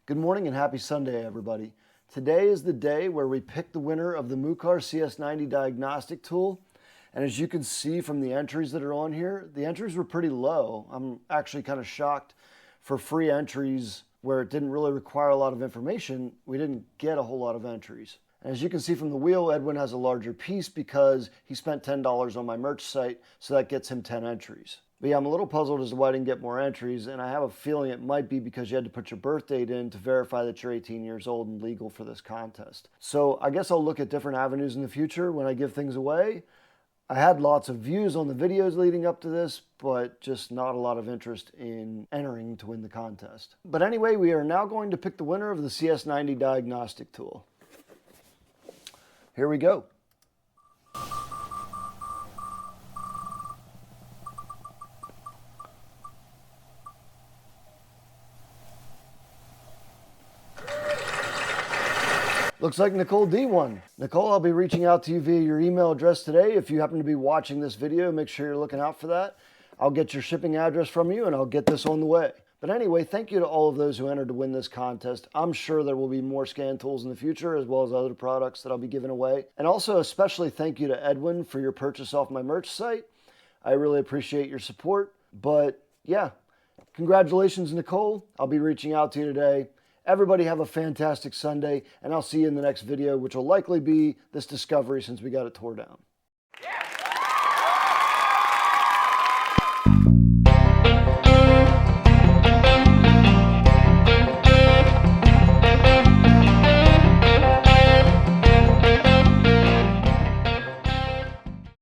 Good morning and happy Sunday, everybody. Today is the day where we pick the winner of the Mucar CS90 Diagnostic Tool. And as you can see from the entries that are on here, the entries were pretty low. I'm actually kind of shocked for free entries where it didn't really require a lot of information. We didn't get a whole lot of entries. And as you can see from the wheel, Edwin has a larger piece because he spent $10 on my merch site, so that gets him 10 entries. But yeah, I'm a little puzzled as to why I didn't get more entries, and I have a feeling it might be because you had to put your birth date in to verify that you're 18 years old and legal for this contest. So I guess I'll look at different avenues in the future when I give things away. I had lots of views on the videos leading up to this, but just not a lot of interest in entering to win the contest. But anyway, we are now going to pick the winner of the CS90 Diagnostic Tool. Here we go. Looks like Nicole D won. Nicole, I'll be reaching out to you via your email address today. If you happen to be watching this video, make sure you're looking out for that. I'll get your shipping address from you and I'll get this on the way. But anyway, thank you to all of those who entered to win this contest. I'm sure there will be more scan tools in the future, as well as other products that I'll be giving away. And also especially thank you to Edwin for your purchase off my merch site. I really appreciate your support. But yeah, congratulations, Nicole. I'll be reaching out to you today. Everybody have a fantastic Sunday, and I'll see you in the next video, which will likely be this discovery since we got it tore down.